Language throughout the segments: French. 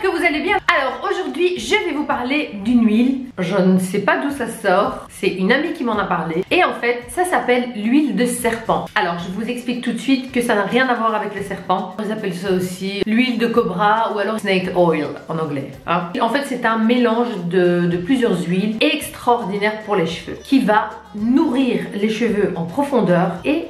que vous allez bien. Alors aujourd'hui je vais vous parler d'une huile. Je ne sais pas d'où ça sort, c'est une amie qui m'en a parlé. Et en fait ça s'appelle l'huile de serpent. Alors je vous explique tout de suite que ça n'a rien à voir avec le serpent. Ils appellent ça aussi l'huile de cobra ou alors snake oil en anglais, hein. En fait c'est un mélange de plusieurs huiles extraordinaires pour les cheveux qui va nourrir les cheveux en profondeur et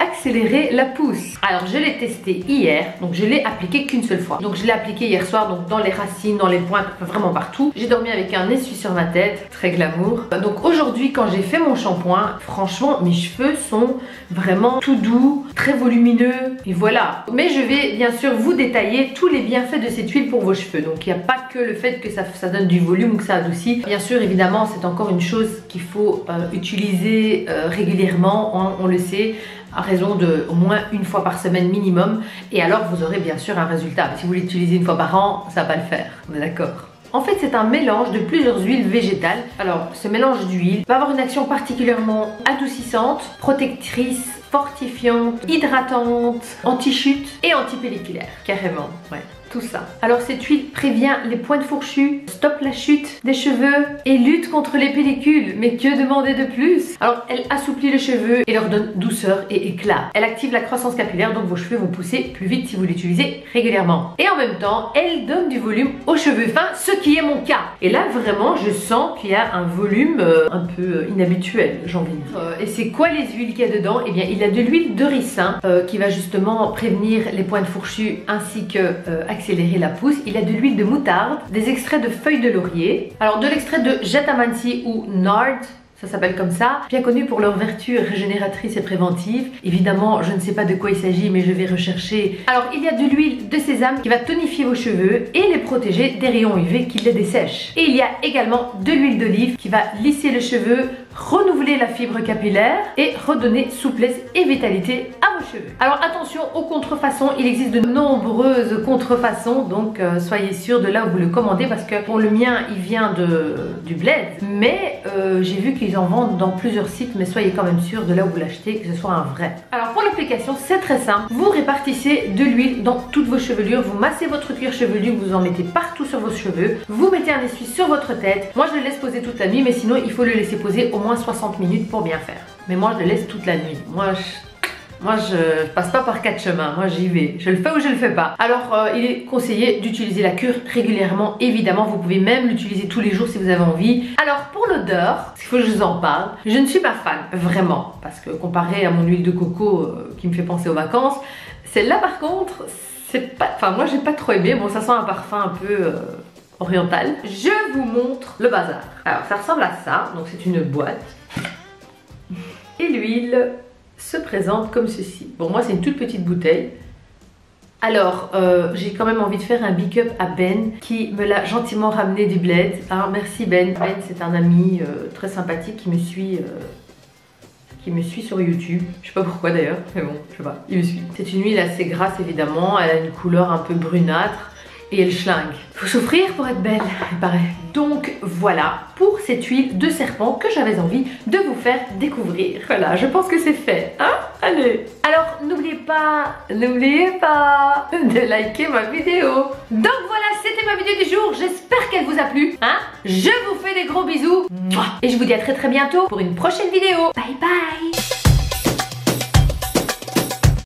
accélérer la pousse. Alors je l'ai testé hier, donc je l'ai appliqué qu'une seule fois. Donc je l'ai appliqué hier soir, donc dans les racines, dans les pointes, vraiment partout. J'ai dormi avec un essuie sur ma tête, très glamour. Donc aujourd'hui quand j'ai fait mon shampoing, franchement mes cheveux sont vraiment tout doux, très volumineux et voilà. Mais je vais bien sûr vous détailler tous les bienfaits de cette huile pour vos cheveux. Donc il n'y a pas que le fait que ça donne du volume ou que ça adoucit. Bien sûr évidemment c'est encore une chose qu'il faut utiliser régulièrement, on le sait, à raison de au moins une fois par semaine minimum, et alors vous aurez bien sûr un résultat. Mais si vous l'utilisez une fois par an, ça va pas le faire, on est d'accord. En fait c'est un mélange de plusieurs huiles végétales. Alors ce mélange d'huiles va avoir une action particulièrement adoucissante, protectrice, fortifiante, hydratante, anti-chute et antipelliculaire, carrément, ouais. Tout ça. Alors cette huile prévient les pointes fourchues, stoppe la chute des cheveux et lutte contre les pellicules. Mais que demander de plus? Alors elle assouplit les cheveux et leur donne douceur et éclat. Elle active la croissance capillaire, donc vos cheveux vont pousser plus vite si vous l'utilisez régulièrement. Et en même temps, elle donne du volume aux cheveux fins, ce qui est mon cas. Et là vraiment, je sens qu'il y a un volume un peu inhabituel, j'ai envie de dire. Et c'est quoi les huiles qu'il y a dedans? Eh bien, il y a de l'huile de ricin qui va justement prévenir les pointes fourchues ainsi que accélérer la pousse. Il y a de l'huile de moutarde, des extraits de feuilles de laurier, alors de l'extrait de jatamansi ou nard, ça s'appelle comme ça, bien connu pour leurs vertus régénératrices et préventives. Évidemment, je ne sais pas de quoi il s'agit, mais je vais rechercher. Alors, il y a de l'huile de sésame qui va tonifier vos cheveux et les protéger des rayons UV qui les dessèchent. Et il y a également de l'huile d'olive qui va lisser les cheveux, renouveler la fibre capillaire et redonner souplesse et vitalité à vos cheveux. Alors attention aux contrefaçons, il existe de nombreuses contrefaçons, donc soyez sûrs de là où vous le commandez, parce que pour le mien il vient du bled, mais j'ai vu qu'ils en vendent dans plusieurs sites, mais soyez quand même sûrs de là où vous l'achetez que ce soit un vrai. Alors pour l'application c'est très simple, vous répartissez de l'huile dans toutes vos chevelures, vous massez votre cuir chevelu, vous en mettez partout sur vos cheveux, vous mettez un essuie sur votre tête. Moi je le laisse poser toute la nuit, mais sinon il faut le laisser poser au moins 60 minutes pour bien faire. Mais moi je le laisse toute la nuit. Moi je passe pas par 4 chemins, moi j'y vais. Je le fais ou je le fais pas. Alors il est conseillé d'utiliser la cure régulièrement, évidemment. Vous pouvez même l'utiliser tous les jours si vous avez envie. Alors pour l'odeur, il faut que je vous en parle. Je ne suis pas fan, vraiment. Parce que comparé à mon huile de coco qui me fait penser aux vacances, celle-là par contre, c'est pas... Enfin moi j'ai pas trop aimé. Bon ça sent un parfum un peu... oriental. Je vous montre le bazar. Alors ça ressemble à ça, donc c'est une boîte. Et l'huile se présente comme ceci. Bon moi c'est une toute petite bouteille. Alors j'ai quand même envie de faire un big up à Ben qui me l'a gentiment ramené du bled. Alors merci Ben. Ben c'est un ami très sympathique qui me suit sur YouTube. Je sais pas pourquoi d'ailleurs, mais bon, je sais pas, il me suit. C'est une huile assez grasse évidemment, elle a une couleur un peu brunâtre. Et elle schlingue. Faut souffrir pour être belle, il paraît. Donc voilà pour cette huile de serpent que j'avais envie de vous faire découvrir. Voilà, je pense que c'est fait, hein? Allez. Alors n'oubliez pas de liker ma vidéo. Donc voilà, c'était ma vidéo du jour. J'espère qu'elle vous a plu, hein? Je vous fais des gros bisous. Et je vous dis à très bientôt pour une prochaine vidéo. Bye bye.